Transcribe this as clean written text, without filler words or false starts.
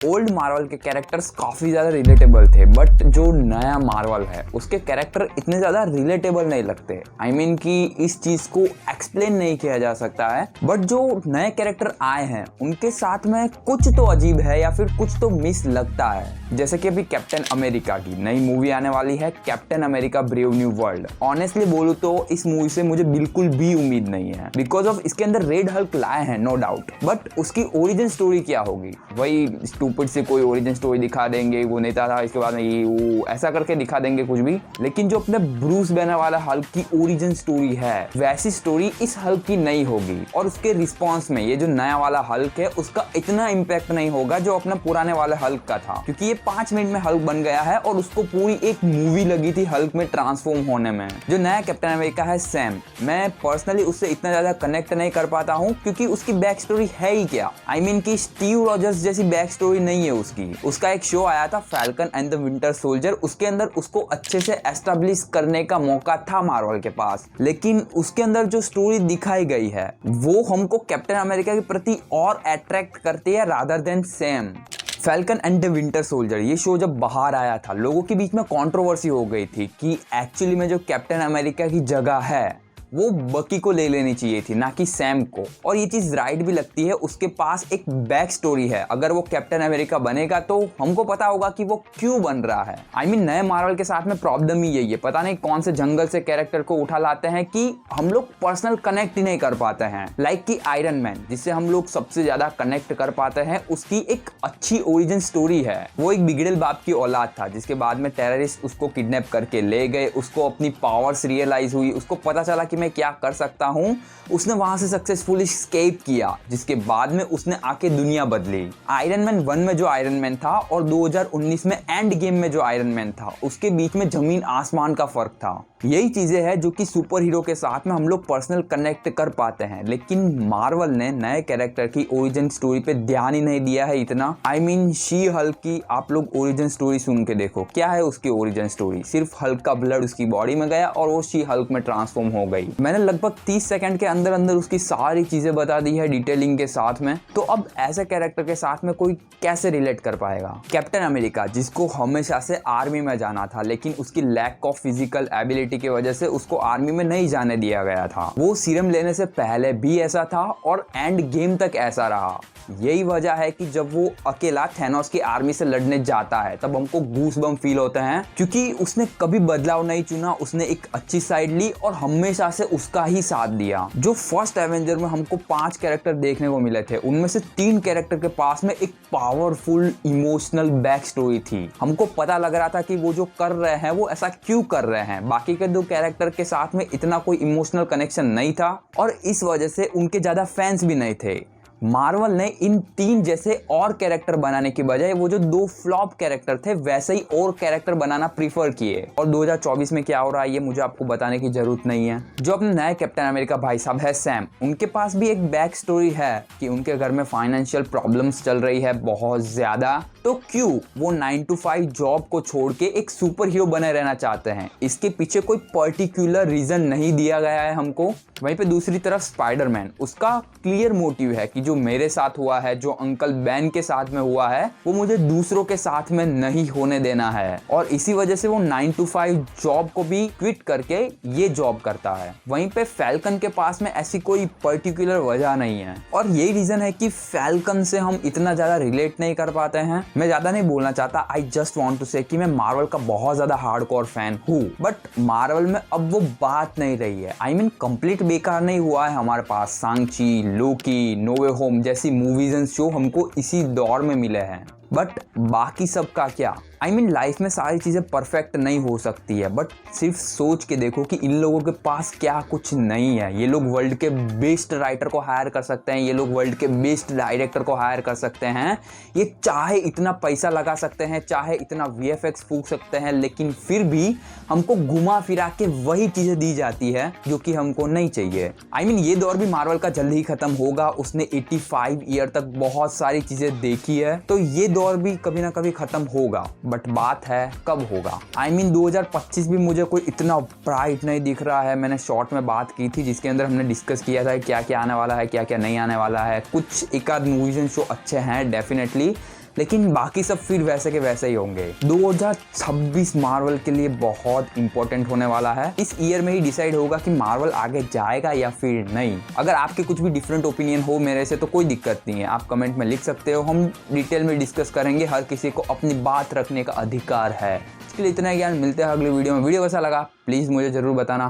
Old Marvel के characters काफी ज्यादा रिलेटेबल थे, बट जो नया मार्वल है उसके कैरेक्टर इतने ज्यादा रिलेटेबल नहीं लगते। आई मीन कि इस चीज को एक्सप्लेन नहीं किया जा सकता है, बट जो नए कैरेक्टर आए हैं उनके साथ में कुछ तो अजीब है या फिर कुछ तो मिस लगता है। जैसे कि अभी कैप्टन अमेरिका की नई मूवी आने वाली है, captain America brave new world. Honestly बोलूं तो इस मूवी से मुझे बिल्कुल भी उम्मीद नहीं है, बिकॉज ऑफ इसके अंदर रेड हल्क लाए हैं नो डाउट, बट उसकी ओरिजिन स्टोरी क्या होगी? वही स्टूपिड से कोई ओरिजिन स्टोरी दिखा देंगे, वो नेता था इसके बाद में ये वो ऐसा करके दिखा देंगे कुछ भी। लेकिन जो अपने ब्रूस बैनर वाला हल्क की ओरिजिन स्टोरी है वैसी स्टोरी इस हल्क की नहीं होगी, और उसके रिस्पॉन्स में ये जो नया वाला हल्क है उसका इतना इम्पैक्ट नहीं होगा जो अपना पुराने वाले हल्क का था, क्योंकि ये 5 मिनट में हल्क बन गया है और उसको पूरी एक मूवी लगी थी हल्क में ट्रांसफॉर्म होने में। जो नया कैप्टन अमेरिका है सैम, मैं पर्सनली उससे इतना ज्यादा कनेक्ट नहीं कर पाता हूँ क्योंकि उसकी बैक स्टोरी है ही क्या। आई मीन कि स्टीव रॉजर्स जैसी बैक स्टोरी नहीं है उसकी। उसका एक शो आया था falcon and the winter soldier, उसके अंदर उसको अच्छे से एस्टेब्लिश करने का मौका था मार्वल के पास, लेकिन उसके अंदर जो स्टोरी दिखाई गई है वो हमको कैप्टन अमेरिका के प्रति और अट्रैक्ट करती है rather than Sam. Falcon and the winter soldier ये शो जब बाहर आया था लोगों के बीच में कंट्रोवर्सी हो गई थी कि एक्चुअली में जो कैप्टन अमेरिका की जगह है वो बकी को ले लेनी चाहिए थी, ना कि सैम को। और ये चीज राइट भी लगती है, उसके पास एक बैक स्टोरी है। अगर वो कैप्टन अमेरिका बनेगा तो हमको पता होगा कि वो क्यों बन रहा है। आई मीन नए मार्वल के साथ में प्रॉब्लम ही यही है, पता नहीं कौन से जंगल से कैरेक्टर को उठा लाते हैं कि हम लोग पर्सनल कनेक्ट ही नहीं कर पाते हैं। लाइक कि आयरन मैन जिससे हम लोग सबसे ज्यादा कनेक्ट कर पाते हैं, उसकी एक अच्छी ओरिजिन स्टोरी है। वो एक बिगड़ेल बाप की औलाद था जिसके बाद में टेररिस्ट उसको किडनैप करके ले गए, उसको अपनी पावर्स रियलाइज हुई, उसको पता चला कि मैं क्या कर सकता हूं। उसने वहां से सक्सेसफुली एस्केप किया, जिसके बाद में उसने आके दुनिया बदली। आयरन मैन 1 में जो आयरन मैन था और 2019 में एंड गेम में जो आयरन मैन था, उसके बीच में जमीन आसमान का फर्क था। यही चीजें हैं जो कि सुपर हीरो के साथ में हम लोग पर्सनल कनेक्ट कर पाते हैं, लेकिन मार्वल ने नए कैरेक्टर की ओरिजिन स्टोरी पे ध्यान ही नहीं दिया है इतना। आई मीन शी हल्क की आप लोग ओरिजिन स्टोरी सुन के देखो, क्या है उसकी ओरिजिन स्टोरी? सिर्फ हल्क का ब्लड उसकी बॉडी में गया और वो शी हल्क में ट्रांसफॉर्म हो गई। मैंने लगभग 30 सेकंड के अंदर अंदर उसकी सारी चीजें बता दी है डिटेलिंग के साथ में। तो अब ऐसे कैरेक्टर के साथ में कोई कैसे रिलेट कर पाएगा? कैप्टन अमेरिका जिसको हमेशा से आर्मी में जाना था, लेकिन उसकी लैक ऑफ फिजिकल एबिलिटी की वजह से उसको आर्मी में नहीं जाने दिया गया था। वो सीरम लेने से पहले भी ऐसा था और एंड गेम तक ऐसा रहा। यही वजह है कि जब वो अकेला थैनोस की आर्मी से लड़ने जाता है तब हमको गूसबम्प फील होते हैं, क्योंकि उसने कभी बदलाव नहीं चुना, उसने एक अच्छी साइड ली और हमेशा से उसका ही साथ दिया। जो फर्स्ट एवेंजर में हमको 5 कैरेक्टर देखने को मिले थे, उनमें से 3 कैरेक्टर के पास में एक पावरफुल इमोशनल बैक स्टोरी थी। हमको पता लग रहा था कि वो जो कर रहे हैं वो ऐसा क्यों कर रहे हैं। बाकी के 2 कैरेक्टर के साथ में इतना कोई इमोशनल कनेक्शन नहीं था और इस वजह से उनके ज्यादा फैंस भी नहीं थे। मार्वल ने इन 3 जैसे और कैरेक्टर बनाने की बजाय वो जो 2 फ्लॉप कैरेक्टर थे वैसे ही और कैरेक्टर बनाना प्रीफर किए। और 2024 में क्या हो रहा है ये मुझे आपको बताने की जरूरत नहीं है। जो अपने नए कैप्टन अमेरिका भाई साहब है सैम, उनके पास भी एक बैक स्टोरी है कि उनके घर में फाइनेंशियल प्रॉब्लम्स चल रही है बहुत ज्यादा, तो क्यों वो 9 to 5 जॉब को छोड़ के एक सुपर हीरो बने रहना चाहते हैं। इसके पीछे कोई पर्टिकुलर रीजन नहीं दिया गया है हमको। वहीं पे दूसरी तरफ स्पाइडरमैन, उसका क्लियर मोटिव है कि जो मेरे साथ हुआ है, जो अंकल बैन के साथ में हुआ है, वो मुझे दूसरों के साथ में नहीं होने देना है, और इसी वजह से वो 9 to 5 जॉब को भी क्विट करके ये जॉब करता है। वहीं पे फैल्कन के पास में ऐसी कोई पर्टिकुलर वजह नहीं है, और यही रीजन है कि फैल्कन से हम इतना ज्यादा रिलेट नहीं कर पाते हैं। मैं ज्यादा नहीं बोलना चाहता, आई जस्ट वॉन्ट टू से कि मैं मार्वल का बहुत ज्यादा हार्डकोर फैन हूँ, बट मार्वल में अब वो बात नहीं रही है। आई मीन कंप्लीट बेकार नहीं हुआ है हमारे पास। सांग-ची, लोकी, नो वे होम जैसी मूवीज एंड शो हमको इसी दौर में मिले हैं, बट बाकी सब का क्या? आई मीन लाइफ में सारी चीज़ें परफेक्ट नहीं हो सकती है, बट सिर्फ सोच के देखो कि इन लोगों के पास क्या कुछ नहीं है। ये लोग वर्ल्ड के बेस्ट राइटर को हायर कर सकते हैं, ये लोग वर्ल्ड के बेस्ट डायरेक्टर को हायर कर सकते हैं, ये चाहे इतना पैसा लगा सकते हैं, चाहे इतना VFX फूंक सकते हैं, लेकिन फिर भी हमको घुमा फिरा के वही चीज़ें दी जाती है जो कि हमको नहीं चाहिए। आई मीन ये दौर भी मार्वल का जल्द ही खत्म होगा। उसने 85 ईयर तक बहुत सारी चीज़ें देखी है, तो ये दौर भी कभी ना कभी खत्म होगा, बट बात है कब होगा। आई मीन 2025 भी मुझे कोई इतना ब्राइट नहीं दिख रहा है। मैंने शॉर्ट में बात की थी जिसके अंदर हमने डिस्कस किया था क्या क्या आने वाला है, क्या क्या नहीं आने वाला है। कुछ एक आध मूवीज एंड शो अच्छे हैं डेफिनेटली, लेकिन बाकी सब फिर वैसे के वैसे ही होंगे। 2026 मार्वल के लिए बहुत इंपॉर्टेंट होने वाला है। इस ईयर में ही डिसाइड होगा कि मार्वल आगे जाएगा या फिर नहीं। अगर आपके कुछ भी डिफरेंट ओपिनियन हो मेरे से तो कोई दिक्कत नहीं है, आप कमेंट में लिख सकते हो, हम डिटेल में डिस्कस करेंगे। हर किसी को अपनी बात रखने का अधिकार है। इसके लिए इतना ज्ञान। मिलते हैं अगली वीडियो में। वीडियो कैसा लगा प्लीज मुझे जरूर बताना।